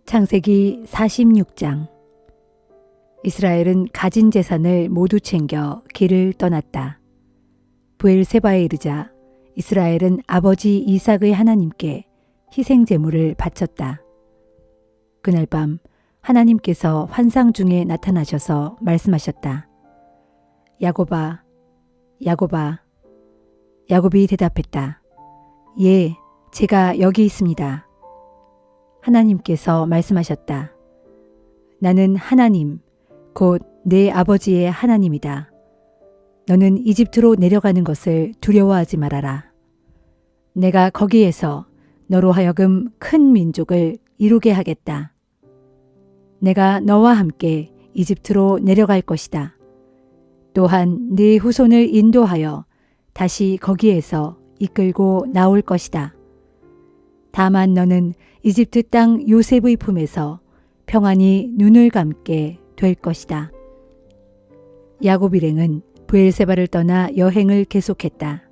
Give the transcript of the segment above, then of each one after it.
창세기 46장. 이스라엘은 가진 재산을 모두 챙겨 길을 떠났다. 브엘세바에 이르자 이스라엘은 아버지 이삭의 하나님께 희생 제물을 바쳤다. 그날 밤 하나님께서 환상 중에 나타나셔서 말씀하셨다. 야곱아, 야곱아. 야곱이 대답했다. 예, 제가 여기 있습니다. 하나님께서 말씀하셨다. 나는 하나님, 곧 내 아버지의 하나님이다. 너는 이집트로 내려가는 것을 두려워하지 말아라. 내가 거기에서 너로 하여금 큰 민족을 이루게 하겠다. 내가 너와 함께 이집트로 내려갈 것이다. 또한 네 후손을 인도하여 다시 거기에서 이끌고 나올 것이다. 다만 너는 이집트 땅 요셉의 품에서 평안히 눈을 감게 될 것이다. 야곱 일행은 브엘세바를 떠나 여행을 계속했다.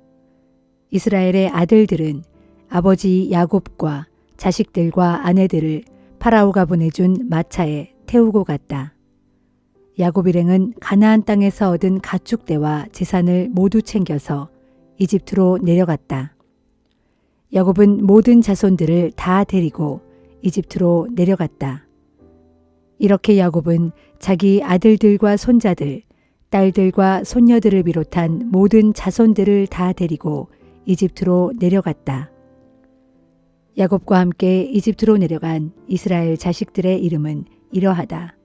이스라엘의 아들들은 아버지 야곱과 자식들과 아내들을 파라오가 보내준 마차에 태우고 갔다. 야곱 일행은 가나안 땅에서 얻은 가축대와 재산을 모두 챙겨서 이집트로 내려갔다. 야곱은 모든 자손들을 다 데리고 이집트로 내려갔다. 이렇게 야곱은 자기 아들들과 손자들, 딸들과 손녀들을 비롯한 모든 자손들을 다 데리고 이집트로 내려갔다. 야곱과 함께 이집트로 내려간 이스라엘 자식들의 이름은 이러하다.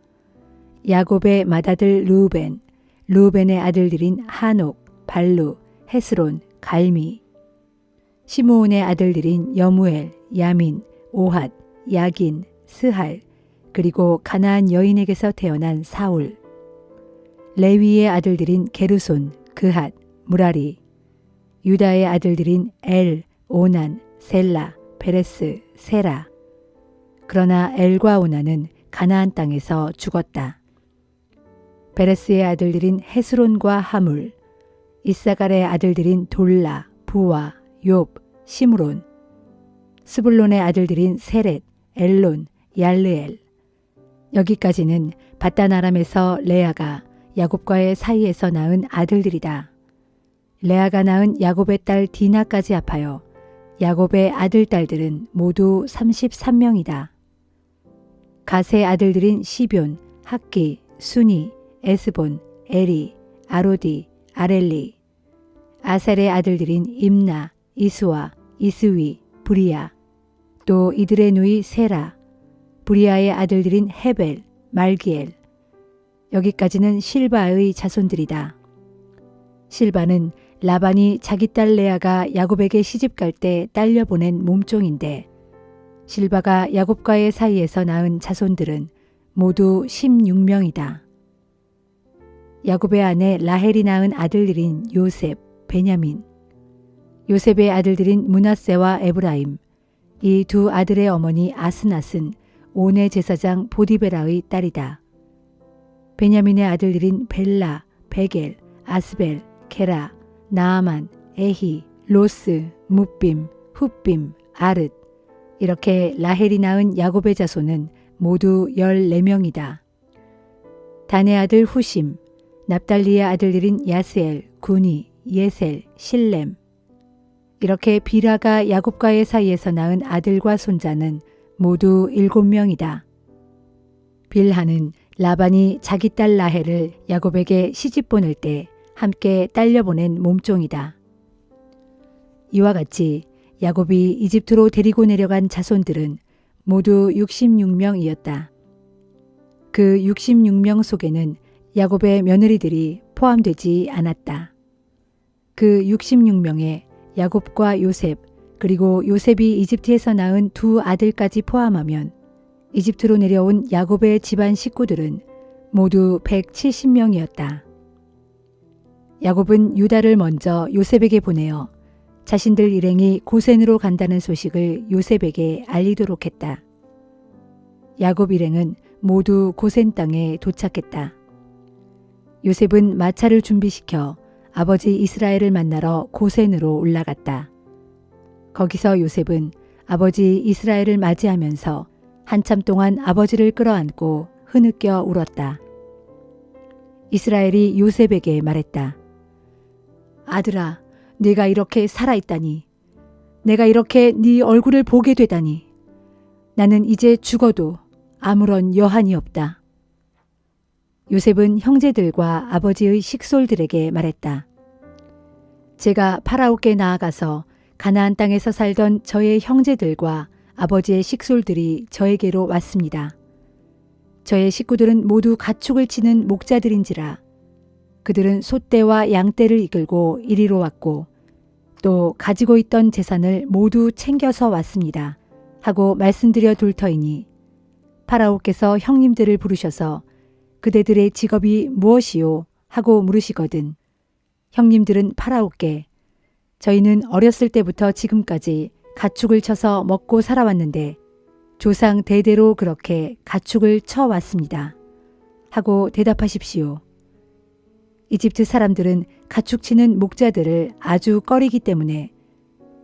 야곱의 맏아들 르우벤, 르우벤의 아들들인 하녹, 발루, 헤스론, 갈미, 시므온의 아들들인 여무엘, 야민, 오핫, 야긴, 스할, 그리고 가나안 여인에게서 태어난 사울, 레위의 아들들인 게르손, 그핫, 무라리, 유다의 아들들인 엘, 오난, 셀라, 베레스, 세라. 그러나 엘과 오난은 가나안 땅에서 죽었다. 베레스의 아들들인 헤스론과 하물, 이사갈의 아들들인 돌라, 부와, 욥, 시므론, 스불론의 아들들인 세렛, 엘론, 얄르엘. 여기까지는 밧단 아람에서 레아가 야곱과의 사이에서 낳은 아들들이다. 레아가 낳은 야곱의 딸 디나까지 합하여 야곱의 아들 딸들은 모두 33명이다. 갓의 아들들인 시뵈, 학기, 수니, 에스본, 에리, 아로디, 아렐리. 아셀의 아들들인 임나, 이스와, 이스위, 브리야. 또 이들의 누이 세라, 브리야의 아들들인 헤벨, 말기엘. 여기까지는 실바의 자손들이다. 실바는 라반이 자기 딸 레아가 야곱에게 시집갈 때 딸려보낸 몸종인데 실바가 야곱과의 사이에서 낳은 자손들은 모두 16명이다. 야곱의 아내 라헬이 낳은 아들들인 요셉, 베냐민. 요셉의 아들들인 므낫세와 에브라임. 이 두 아들의 어머니 아스낫은 온의 제사장 보디베라의 딸이다. 베냐민의 아들들인 벨라, 베겔, 아스벨, 게라, 나아만, 에히, 로스, 뭇빔, 훗빔, 아릇. 이렇게 라헬이 낳은 야곱의 자손은 모두 14명이다. 단의 아들 후심, 납달리의 아들들인 야스엘, 구니, 예셀, 실렘. 이렇게 비라가 야곱과의 사이에서 낳은 아들과 손자는 모두 7명이다. 빌하는 라반이 자기 딸 라헬을 야곱에게 시집 보낼 때 함께 딸려보낸 몸종이다. 이와 같이 야곱이 이집트로 데리고 내려간 자손들은 모두 66명이었다. 그 66명 속에는 야곱의 며느리들이 포함되지 않았다. 그 66명에 야곱과 요셉, 그리고 요셉이 이집트에서 낳은 두 아들까지 포함하면 이집트로 내려온 야곱의 집안 식구들은 모두 170명이었다. 야곱은 유다를 먼저 요셉에게 보내어 자신들 일행이 고센으로 간다는 소식을 요셉에게 알리도록 했다. 야곱 일행은 모두 고센 땅에 도착했다. 요셉은 마차를 준비시켜 아버지 이스라엘을 만나러 고센으로 올라갔다. 거기서 요셉은 아버지 이스라엘을 맞이하면서 한참 동안 아버지를 끌어안고 흐느껴 울었다. 이스라엘이 요셉에게 말했다. 아들아, 네가 이렇게 살아있다니. 내가 이렇게 네 얼굴을 보게 되다니. 나는 이제 죽어도 아무런 여한이 없다. 요셉은 형제들과 아버지의 식솔들에게 말했다. 제가 파라오께 나아가서 가나안 땅에서 살던 저의 형제들과 아버지의 식솔들이 저에게로 왔습니다. 저의 식구들은 모두 가축을 치는 목자들인지라 그들은 소떼와 양떼를 이끌고 이리로 왔고 또 가지고 있던 재산을 모두 챙겨서 왔습니다. 하고 말씀드려 둘 터이니 파라오께서 형님들을 부르셔서 그대들의 직업이 무엇이요? 하고 물으시거든 형님들은 파라오께 저희는 어렸을 때부터 지금까지 가축을 쳐서 먹고 살아왔는데 조상 대대로 그렇게 가축을 쳐왔습니다. 하고 대답하십시오. 이집트 사람들은 가축 치는 목자들을 아주 꺼리기 때문에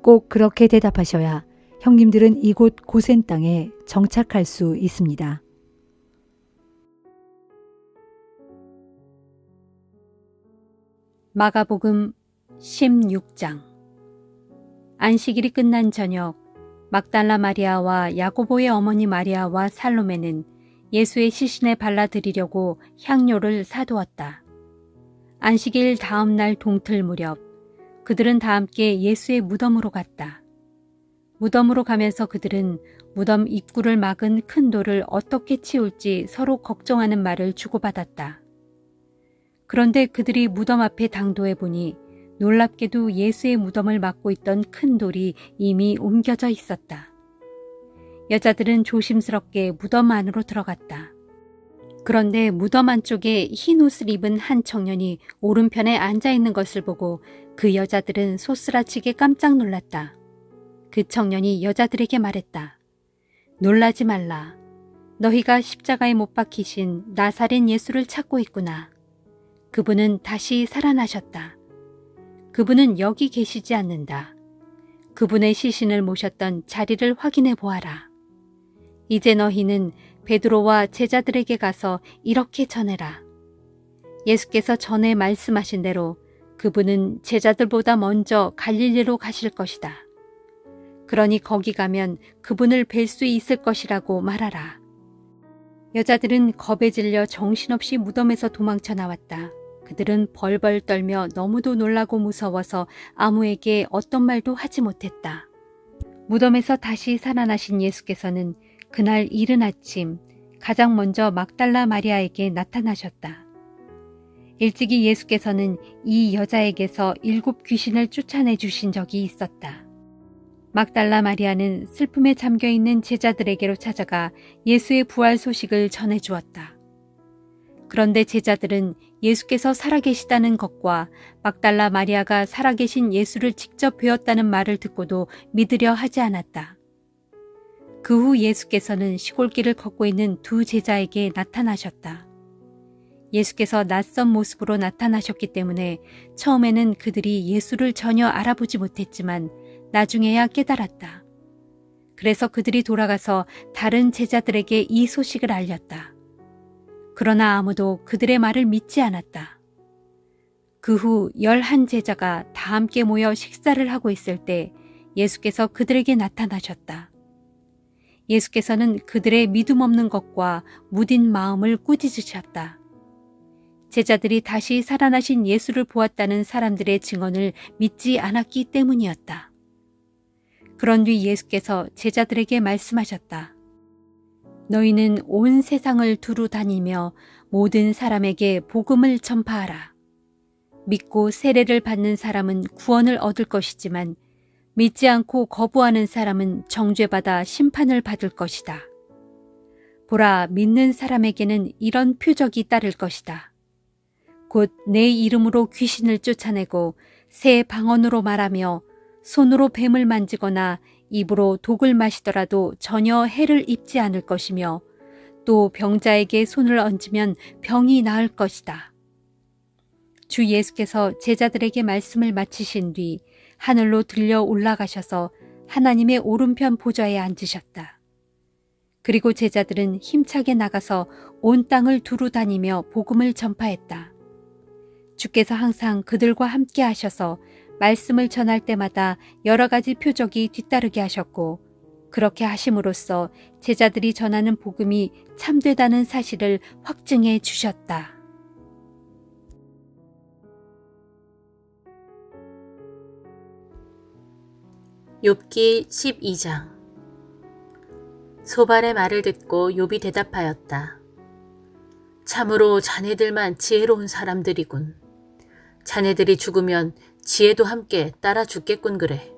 꼭 그렇게 대답하셔야 형님들은 이곳 고센 땅에 정착할 수 있습니다. 마가복음 16장. 안식일이 끝난 저녁 막달라 마리아와 야고보의 어머니 마리아와 살로메는 예수의 시신에 발라드리려고 향료를 사두었다. 안식일 다음 날 동틀 무렵 그들은 다 함께 예수의 무덤으로 갔다. 무덤으로 가면서 그들은 무덤 입구를 막은 큰 돌을 어떻게 치울지 서로 걱정하는 말을 주고받았다. 그런데 그들이 무덤 앞에 당도해 보니 놀랍게도 예수의 무덤을 막고 있던 큰 돌이 이미 옮겨져 있었다. 여자들은 조심스럽게 무덤 안으로 들어갔다. 그런데 무덤 안쪽에 흰 옷을 입은 한 청년이 오른편에 앉아 있는 것을 보고 그 여자들은 소스라치게 깜짝 놀랐다. 그 청년이 여자들에게 말했다. 놀라지 말라. 너희가 십자가에 못 박히신 나사렛 예수를 찾고 있구나. 그분은 다시 살아나셨다. 그분은 여기 계시지 않는다. 그분의 시신을 모셨던 자리를 확인해 보아라. 이제 너희는 베드로와 제자들에게 가서 이렇게 전해라. 예수께서 전에 말씀하신 대로 그분은 제자들보다 먼저 갈릴리로 가실 것이다. 그러니 거기 가면 그분을 뵐 수 있을 것이라고 말하라. 여자들은 겁에 질려 정신없이 무덤에서 도망쳐 나왔다. 그들은 벌벌 떨며 너무도 놀라고 무서워서 아무에게 어떤 말도 하지 못했다. 무덤에서 다시 살아나신 예수께서는 그날 이른 아침 가장 먼저 막달라 마리아에게 나타나셨다. 일찍이 예수께서는 이 여자에게서 7 귀신을 쫓아내 주신 적이 있었다. 막달라 마리아는 슬픔에 잠겨있는 제자들에게로 찾아가 예수의 부활 소식을 전해주었다. 그런데 제자들은 예수께서 살아계시다는 것과 막달라 마리아가 살아계신 예수를 직접 뵈었다는 말을 듣고도 믿으려 하지 않았다. 그 후 예수께서는 시골길을 걷고 있는 2 제자에게 나타나셨다. 예수께서 낯선 모습으로 나타나셨기 때문에 처음에는 그들이 예수를 전혀 알아보지 못했지만 나중에야 깨달았다. 그래서 그들이 돌아가서 다른 제자들에게 이 소식을 알렸다. 그러나 아무도 그들의 말을 믿지 않았다. 그 후 11 제자가 다 함께 모여 식사를 하고 있을 때 예수께서 그들에게 나타나셨다. 예수께서는 그들의 믿음 없는 것과 무딘 마음을 꾸짖으셨다. 제자들이 다시 살아나신 예수를 보았다는 사람들의 증언을 믿지 않았기 때문이었다. 그런 뒤 예수께서 제자들에게 말씀하셨다. 너희는 온 세상을 두루 다니며 모든 사람에게 복음을 전파하라. 믿고 세례를 받는 사람은 구원을 얻을 것이지만 믿지 않고 거부하는 사람은 정죄받아 심판을 받을 것이다. 보라, 믿는 사람에게는 이런 표적이 따를 것이다. 곧 내 이름으로 귀신을 쫓아내고 새 방언으로 말하며 손으로 뱀을 만지거나 입으로 독을 마시더라도 전혀 해를 입지 않을 것이며 또 병자에게 손을 얹으면 병이 나을 것이다. 주 예수께서 제자들에게 말씀을 마치신 뒤 하늘로 들려 올라가셔서 하나님의 오른편 보좌에 앉으셨다. 그리고 제자들은 힘차게 나가서 온 땅을 두루 다니며 복음을 전파했다. 주께서 항상 그들과 함께 하셔서 말씀을 전할 때마다 여러 가지 표적이 뒤따르게 하셨고, 그렇게 하심으로써 제자들이 전하는 복음이 참되다는 사실을 확증해 주셨다. 욥기 12장. 소발의 말을 듣고 욥이 대답하였다. 참으로 자네들만 지혜로운 사람들이군. 자네들이 죽으면 지혜도 함께 따라 죽겠군 그래.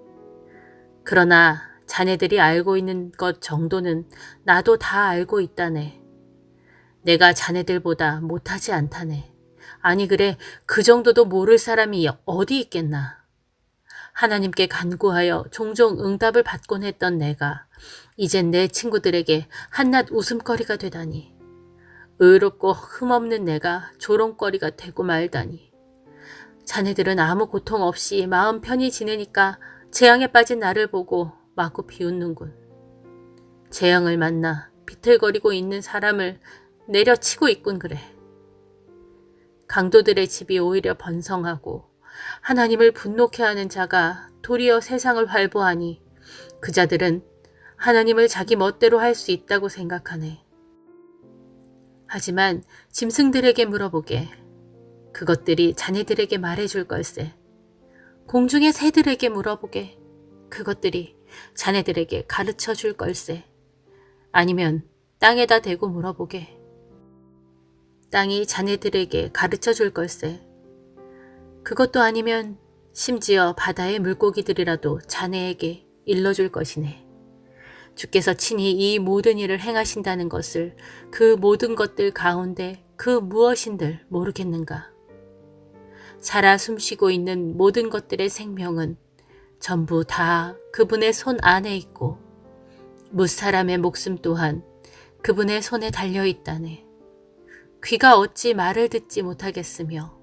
그러나 자네들이 알고 있는 것 정도는 나도 다 알고 있다네. 내가 자네들보다 못하지 않다네. 아니 그래, 그 정도도 모를 사람이 어디 있겠나. 하나님께 간구하여 종종 응답을 받곤 했던 내가 이젠 내 친구들에게 한낱 웃음거리가 되다니. 의롭고 흠없는 내가 조롱거리가 되고 말다니. 자네들은 아무 고통 없이 마음 편히 지내니까 재앙에 빠진 나를 보고 마구 비웃는군. 재앙을 만나 비틀거리고 있는 사람을 내려치고 있군 그래. 강도들의 집이 오히려 번성하고 하나님을 분노케 하는 자가 도리어 세상을 활보하니 그 자들은 하나님을 자기 멋대로 할 수 있다고 생각하네. 하지만 짐승들에게 물어보게. 그것들이 자네들에게 말해줄 걸세. 공중의 새들에게 물어보게. 그것들이 자네들에게 가르쳐 줄 걸세. 아니면 땅에다 대고 물어보게. 땅이 자네들에게 가르쳐 줄 걸세. 그것도 아니면 심지어 바다의 물고기들이라도 자네에게 일러줄 것이네. 주께서 친히 이 모든 일을 행하신다는 것을 그 모든 것들 가운데 그 무엇인들 모르겠는가. 살아 숨쉬고 있는 모든 것들의 생명은 전부 다 그분의 손 안에 있고 무사람의 목숨 또한 그분의 손에 달려있다네. 귀가 어찌 말을 듣지 못하겠으며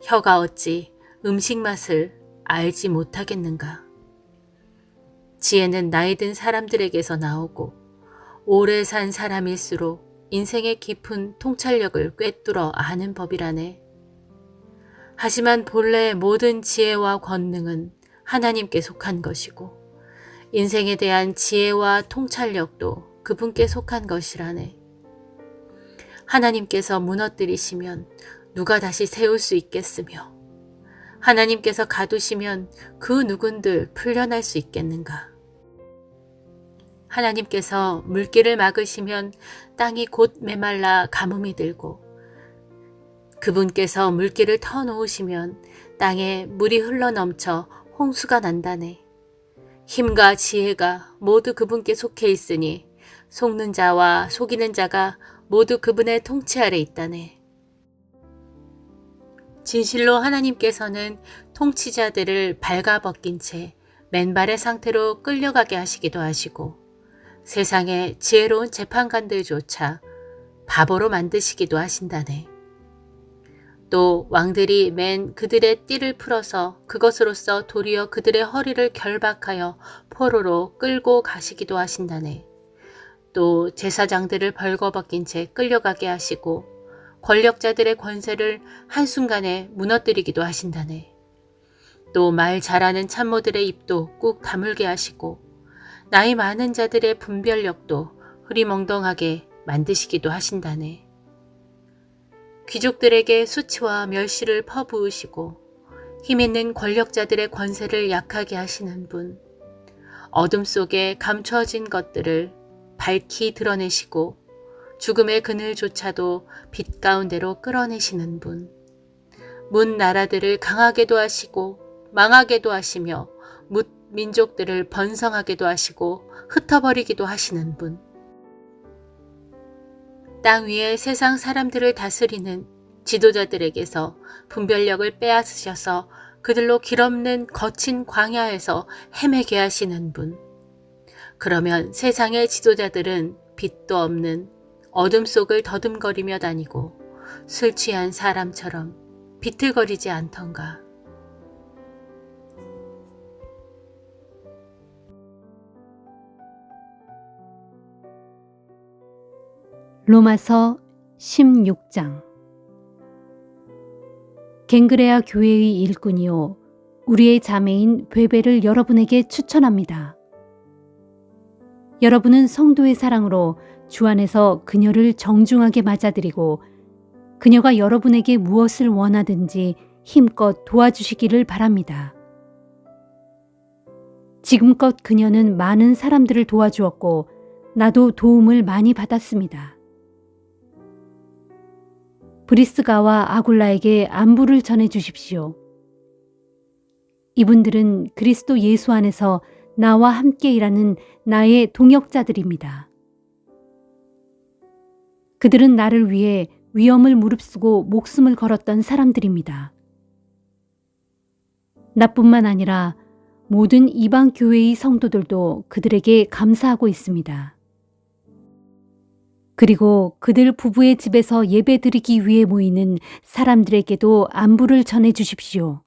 혀가 어찌 음식 맛을 알지 못하겠는가. 지혜는 나이 든 사람들에게서 나오고 오래 산 사람일수록 인생의 깊은 통찰력을 꿰뚫어 아는 법이라네. 하지만 본래 모든 지혜와 권능은 하나님께 속한 것이고 인생에 대한 지혜와 통찰력도 그분께 속한 것이라네. 하나님께서 무너뜨리시면 누가 다시 세울 수 있겠으며 하나님께서 가두시면 그 누군들 풀려날 수 있겠는가. 하나님께서 물길을 막으시면 땅이 곧 메말라 가뭄이 들고 그분께서 물길을 터놓으시면 땅에 물이 흘러넘쳐 홍수가 난다네. 힘과 지혜가 모두 그분께 속해 있으니 속는 자와 속이는 자가 모두 그분의 통치 아래 있다네. 진실로 하나님께서는 통치자들을 발가벗긴 채 맨발의 상태로 끌려가게 하시기도 하시고 세상의 지혜로운 재판관들조차 바보로 만드시기도 하신다네. 또 왕들이 맨 그들의 띠를 풀어서 그것으로써 도리어 그들의 허리를 결박하여 포로로 끌고 가시기도 하신다네. 또 제사장들을 벌거벗긴 채 끌려가게 하시고 권력자들의 권세를 한순간에 무너뜨리기도 하신다네. 또 말 잘하는 참모들의 입도 꾹 다물게 하시고 나이 많은 자들의 분별력도 흐리멍덩하게 만드시기도 하신다네. 귀족들에게 수치와 멸시를 퍼부으시고 힘있는 권력자들의 권세를 약하게 하시는 분, 어둠 속에 감춰진 것들을 밝히 드러내시고 죽음의 그늘조차도 빛 가운데로 끌어내시는 분, 문 나라들을 강하게도 하시고 망하게도 하시며 뭇 민족들을 번성하게도 하시고 흩어버리기도 하시는 분, 땅 위에 세상 사람들을 다스리는 지도자들에게서 분별력을 빼앗으셔서 그들로 길없는 거친 광야에서 헤매게 하시는 분. 그러면 세상의 지도자들은 빛도 없는 어둠 속을 더듬거리며 다니고 술 취한 사람처럼 비틀거리지 않던가. 로마서 16장. 갱그레아 교회의 일꾼이요 우리의 자매인 베베를 여러분에게 추천합니다. 여러분은 성도의 사랑으로 주 안에서 그녀를 정중하게 맞아들이고 그녀가 여러분에게 무엇을 원하든지 힘껏 도와주시기를 바랍니다. 지금껏 그녀는 많은 사람들을 도와주었고 나도 도움을 많이 받았습니다. 브리스가와 아굴라에게 안부를 전해 주십시오. 이분들은 그리스도 예수 안에서 나와 함께 일하는 나의 동역자들입니다. 그들은 나를 위해 위험을 무릅쓰고 목숨을 걸었던 사람들입니다. 나뿐만 아니라 모든 이방 교회의 성도들도 그들에게 감사하고 있습니다. 그리고 그들 부부의 집에서 예배드리기 위해 모이는 사람들에게도 안부를 전해 주십시오.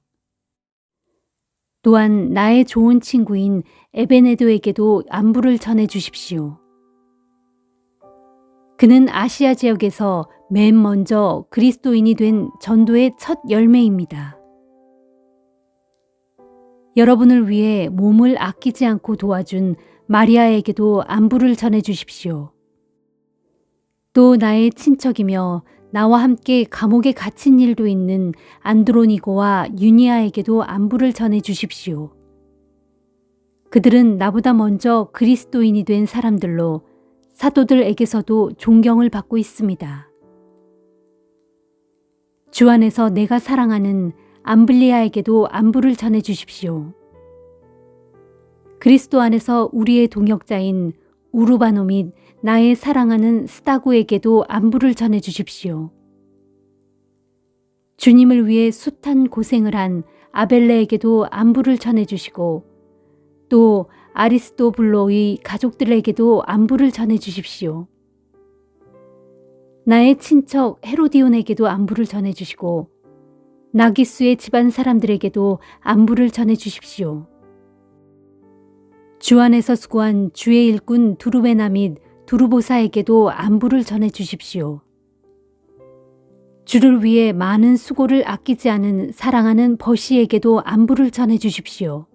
또한 나의 좋은 친구인 에베네도에게도 안부를 전해 주십시오. 그는 아시아 지역에서 맨 먼저 그리스도인이 된 전도의 첫 열매입니다. 여러분을 위해 몸을 아끼지 않고 도와준 마리아에게도 안부를 전해 주십시오. 또 나의 친척이며 나와 함께 감옥에 갇힌 일도 있는 안드로니고와 유니아에게도 안부를 전해 주십시오. 그들은 나보다 먼저 그리스도인이 된 사람들로 사도들에게서도 존경을 받고 있습니다. 주 안에서 내가 사랑하는 암블리아에게도 안부를 전해 주십시오. 그리스도 안에서 우리의 동역자인 우르바노 및 나의 사랑하는 스타구에게도 안부를 전해 주십시오. 주님을 위해 숱한 고생을 한 아벨레에게도 안부를 전해 주시고 또 아리스토블로의 가족들에게도 안부를 전해 주십시오. 나의 친척 헤로디온에게도 안부를 전해 주시고 나기수의 집안 사람들에게도 안부를 전해 주십시오. 주 안에서 수고한 주의 일꾼 두루베나 및 두루보사에게도 안부를 전해 주십시오. 주를 위해 많은 수고를 아끼지 않은 사랑하는 버시에게도 안부를 전해 주십시오.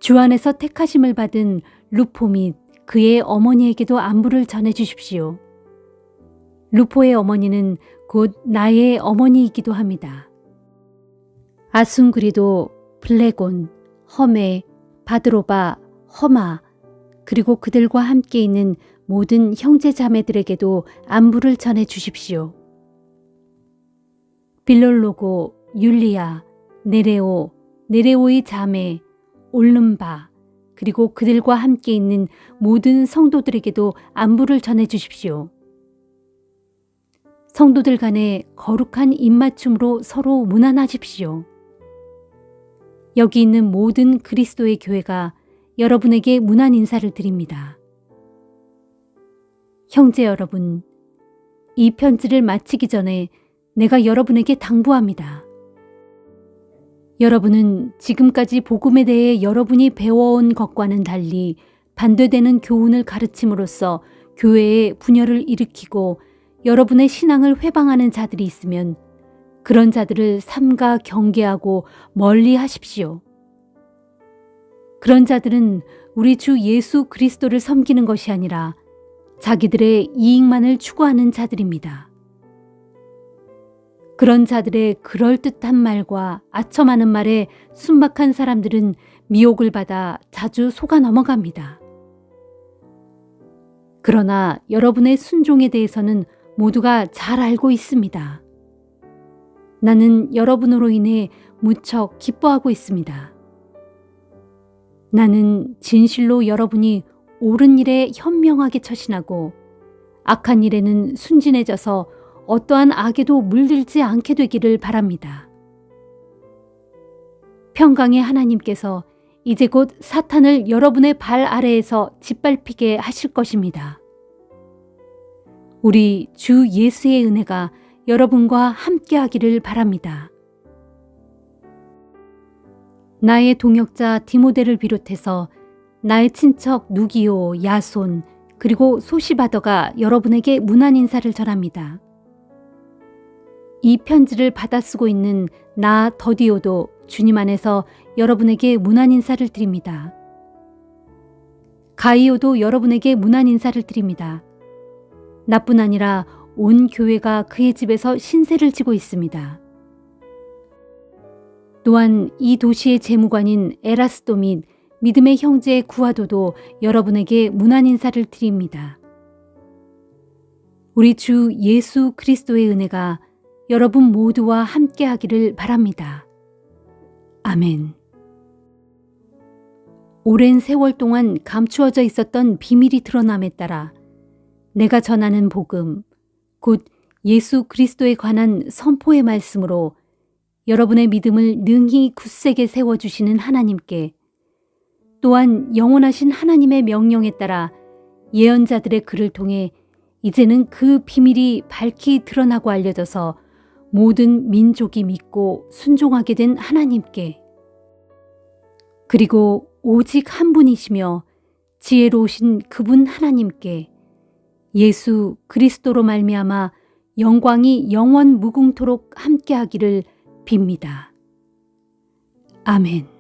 주 안에서 택하심을 받은 루포 및 그의 어머니에게도 안부를 전해 주십시오. 루포의 어머니는 곧 나의 어머니이기도 합니다. 아순그리도, 블레곤, 험에, 바드로바, 허마, 그리고 그들과 함께 있는 모든 형제 자매들에게도 안부를 전해 주십시오. 빌롤로고, 율리아, 네레오, 네레오의 자매, 올름바, 그리고 그들과 함께 있는 모든 성도들에게도 안부를 전해 주십시오. 성도들 간에 거룩한 입맞춤으로 서로 문안하십시오. 여기 있는 모든 그리스도의 교회가 여러분에게 문안 인사를 드립니다. 형제 여러분, 이 편지를 마치기 전에 내가 여러분에게 당부합니다. 여러분은 지금까지 복음에 대해 여러분이 배워온 것과는 달리 반대되는 교훈을 가르침으로써 교회에 분열을 일으키고 여러분의 신앙을 회방하는 자들이 있으면 그런 자들을 삼가 경계하고 멀리 하십시오. 그런 자들은 우리 주 예수 그리스도를 섬기는 것이 아니라 자기들의 이익만을 추구하는 자들입니다. 그런 자들의 그럴듯한 말과 아첨하는 말에 순박한 사람들은 미혹을 받아 자주 속아 넘어갑니다. 그러나 여러분의 순종에 대해서는 모두가 잘 알고 있습니다. 나는 여러분으로 인해 무척 기뻐하고 있습니다. 나는 진실로 여러분이 옳은 일에 현명하게 처신하고 악한 일에는 순진해져서 어떠한 악에도 물들지 않게 되기를 바랍니다. 평강의 하나님께서 이제 곧 사탄을 여러분의 발 아래에서 짓밟히게 하실 것입니다. 우리 주 예수의 은혜가 여러분과 함께 하기를 바랍니다. 나의 동역자 디모데를 비롯해서 나의 친척 누기오, 야손, 그리고 소시바더가 여러분에게 문안 인사를 전합니다. 이 편지를 받아 쓰고 있는 나 더디오도 주님 안에서 여러분에게 문안 인사를 드립니다. 가이오도 여러분에게 문안 인사를 드립니다. 나뿐 아니라 온 교회가 그의 집에서 신세를 지고 있습니다. 또한 이 도시의 재무관인 에라스도 및 믿음의 형제 구하도도 여러분에게 문안 인사를 드립니다. 우리 주 예수 그리스도의 은혜가 여러분 모두와 함께 하기를 바랍니다. 아멘. 오랜 세월 동안 감추어져 있었던 비밀이 드러남에 따라 내가 전하는 복음, 곧 예수 그리스도에 관한 선포의 말씀으로 여러분의 믿음을 능히 굳세게 세워주시는 하나님께, 또한 영원하신 하나님의 명령에 따라 예언자들의 글을 통해 이제는 그 비밀이 밝히 드러나고 알려져서 모든 민족이 믿고 순종하게 된 하나님께, 그리고 오직 한 분이시며 지혜로우신 그분 하나님께 예수 그리스도로 말미암아 영광이 영원 무궁토록 함께하기를 빕니다. 아멘.